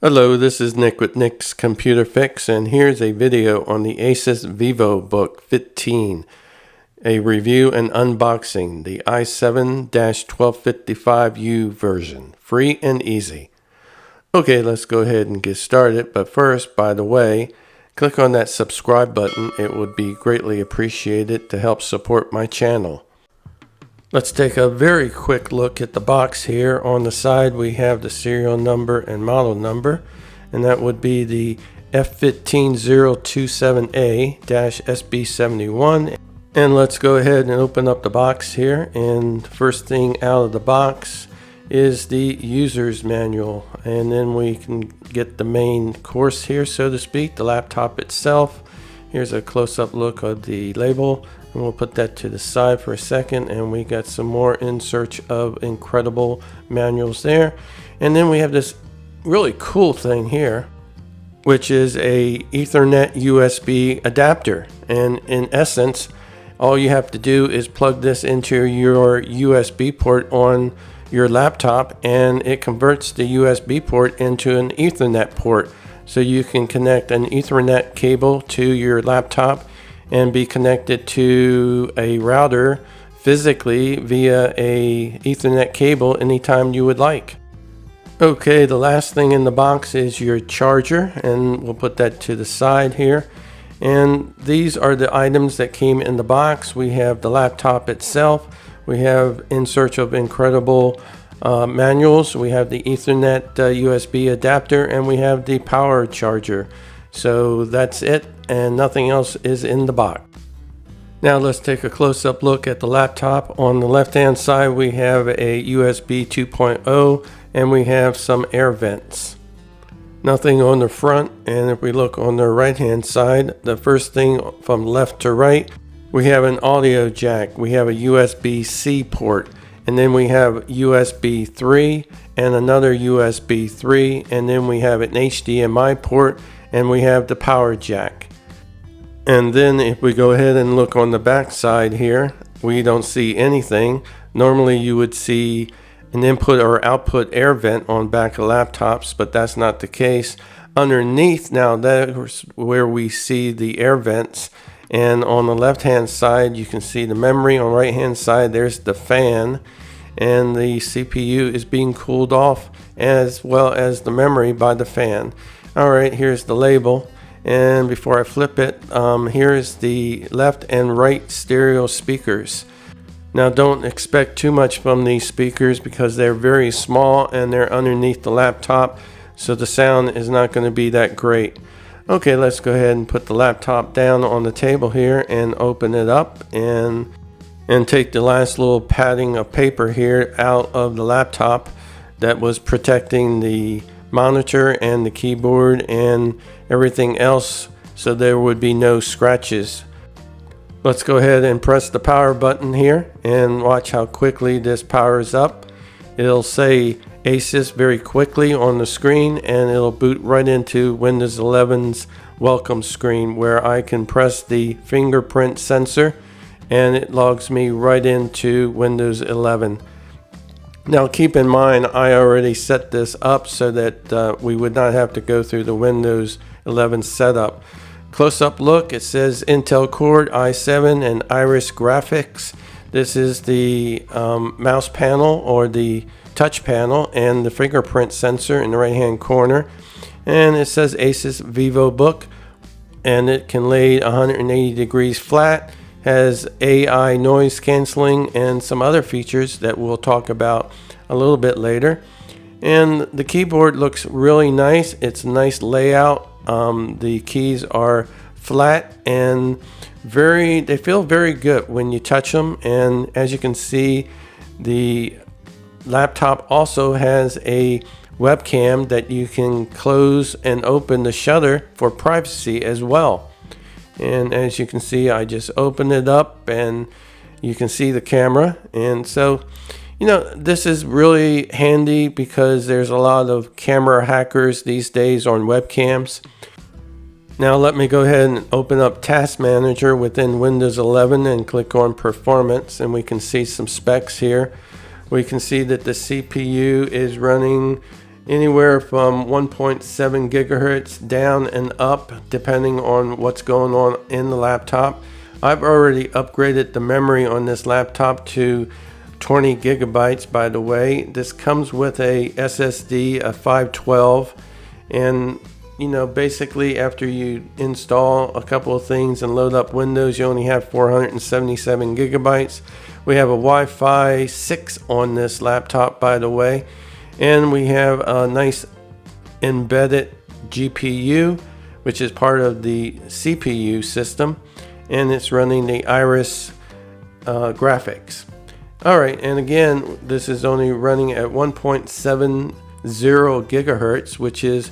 Hello, this is Nick with Nick's Computer Fix, and here's a video on the ASUS Vivobook 15, a review and unboxing, the i7-1255u version, free and easy. Okay, let's go ahead and get started, but first, by the way, click on that subscribe button. It would be greatly appreciated to help support my channel. Let's take a very quick look at the box here. On the side we have the serial number and model number, and that would be the F15027A-SB71. And let's go ahead and open up the box here, and the first thing out of the box is the user's manual, and then we can get the main course here, so to speak, the laptop itself. Here's a close-up look of the label, and we'll put that to the side for a second, and we got some more in search of incredible manuals there. And then we have this really cool thing here, which is a Ethernet USB adapter, and in essence all you have to do is plug this into your USB port on your laptop, and it converts the USB port into an Ethernet port. So you can connect an Ethernet cable to your laptop and be connected to a router physically via a Ethernet cable anytime you would like. Okay, the last thing in the box is your charger, and we'll put that to the side here. And these are the items that came in the box. We have the laptop itself, we have In Search of Incredible manuals, we have the Ethernet USB adapter, and we have the power charger. So that's it, and nothing else is in the box. Now let's take a close-up look at the laptop. On the left-hand side we have a USB 2.0, and we have some air vents. Nothing on the front, and if we look on the right-hand side, the first thing from left to right, we have an audio jack, we have a USB-C port, and then we have USB 3 and another USB 3, and then we have an HDMI port, and we have the power jack. And then if we go ahead and look on the back side here, we don't see anything. Normally you would see an input or output air vent on back of laptops, but that's not the case. Underneath, now that's where we see the air vents, and on the left hand side you can see the memory. On the right hand side there's the fan, and the CPU is being cooled off as well as the memory by the fan. Alright, here's the label, and before I flip it, here's the left and right stereo speakers. Now don't expect too much from these speakers because they're very small and they're underneath the laptop, so the sound is not going to be that great. Okay, let's go ahead and put the laptop down on the table here and open it up, and take the last little padding of paper here out of the laptop that was protecting the monitor and the keyboard and everything else, so there would be no scratches. Let's go ahead and press the power button here and watch how quickly this powers up. It'll say ASUS very quickly on the screen, and it'll boot right into Windows 11's welcome screen, where I can press the fingerprint sensor and it logs me right into Windows 11. Now keep in mind, I already set this up so that we would not have to go through the Windows 11 setup. Close-up look, it says Intel Core i7 and Iris graphics. This is the mouse panel or the touch panel, and the fingerprint sensor in the right hand corner. And it says ASUS Vivobook, and it can lay 180 degrees flat, has AI noise canceling, and some other features that we'll talk about a little bit later. And the keyboard looks really nice. It's a nice layout. The keys are flat and they feel very good when you touch them. And as you can see, the laptop also has a webcam that you can close and open the shutter for privacy as well. And as you can see, I just open it up and you can see the camera. And so, you know, this is really handy because there's a lot of camera hackers these days on webcams. Now let me go ahead and open up Task Manager within Windows 11 and click on Performance, and we can see some specs here. We can see that the CPU is running anywhere from 1.7 gigahertz down and up, depending on what's going on in the laptop. I've already upgraded the memory on this laptop to 20 gigabytes, by the way. This comes with a SSD, a 512, and basically after you install a couple of things and load up Windows, you only have 477 gigabytes. We have a Wi-Fi 6 on this laptop, by the way, and we have a nice embedded GPU, which is part of the CPU system, and it's running the Iris graphics. Alright, and again, this is only running at 1.70 gigahertz, which is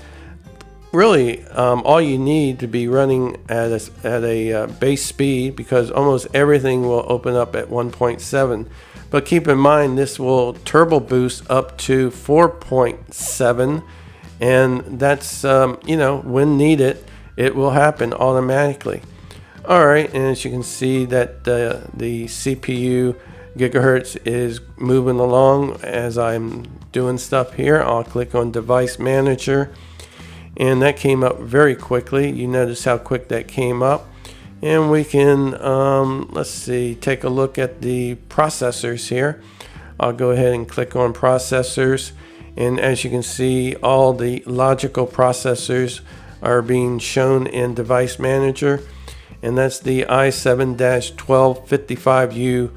really all you need to be running at a base speed, because almost everything will open up at 1.7. But keep in mind, this will turbo boost up to 4.7, and that's when needed, it will happen automatically. Alright, and as you can see that the CPU gigahertz is moving along as I'm doing stuff here. I'll click on Device Manager, and that came up very quickly. You notice how quick that came up. And we can let's see, take a look at the processors here. I'll go ahead and click on processors, and as you can see, all the logical processors are being shown in Device Manager, and that's the i7-1255u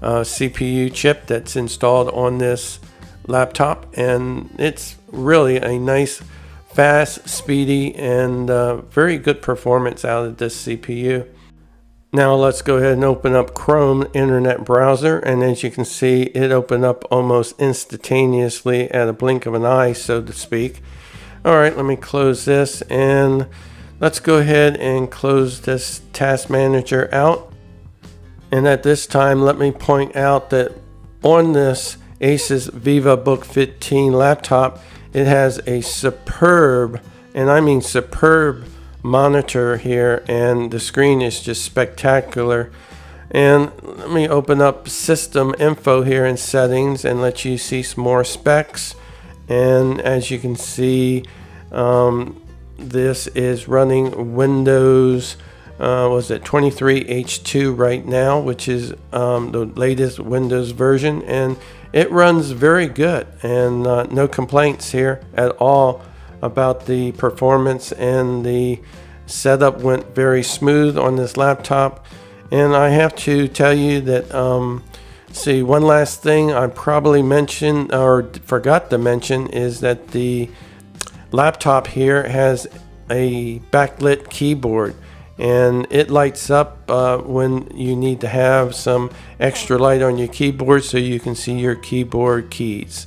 CPU chip that's installed on this laptop, and it's really a nice, fast, speedy, and very good performance out of this CPU. Now let's go ahead and open up Chrome Internet Browser, and as you can see, it opened up almost instantaneously at a blink of an eye, so to speak. Alright, let me close this, and let's go ahead and close this task manager out. And at this time, let me point out that on this ASUS Vivobook 15 laptop, it has a superb, and I mean superb, monitor here, and the screen is just spectacular. And let me open up system info here in settings and let you see some more specs. And as you can see, this is running Windows 23H2 right now, which is the latest Windows version, and it runs very good, and no complaints here at all about the performance, and the setup went very smooth on this laptop. And I have to tell you that see, one last thing I probably mentioned or forgot to mention is that the laptop here has a backlit keyboard, and it lights up when you need to have some extra light on your keyboard so you can see your keyboard keys,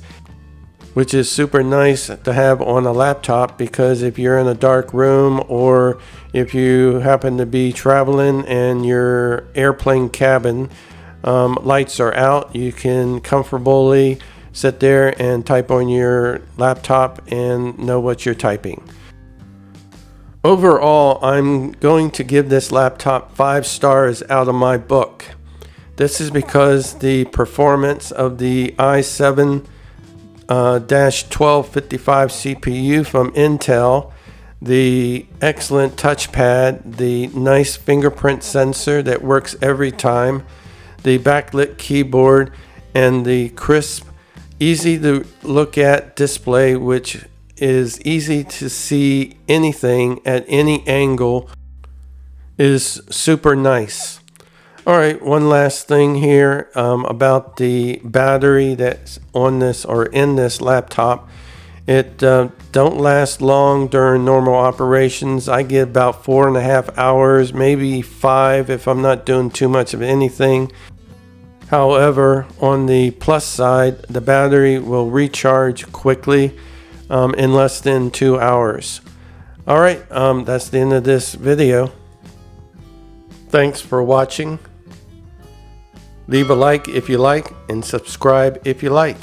which is super nice to have on a laptop, because if you're in a dark room, or if you happen to be traveling and your airplane cabin lights are out, you can comfortably sit there and type on your laptop and know what you're typing. Overall, I'm going to give this laptop 5 stars out of my book. This is because the performance of the i7-1255 CPU from Intel, the excellent touchpad, the nice fingerprint sensor that works every time, the backlit keyboard, and the crisp, easy to look at display, which is easy to see anything at any angle, is super nice. Alright, one last thing here about the battery that's on this or in this laptop. It don't last long during normal operations. I get about 4.5 hours, maybe 5 if I'm not doing too much of anything. However, on the plus side, the battery will recharge quickly in less than 2 hours. Alright, that's the end of this video. Thanks for watching. Leave a like if you like, and subscribe if you like.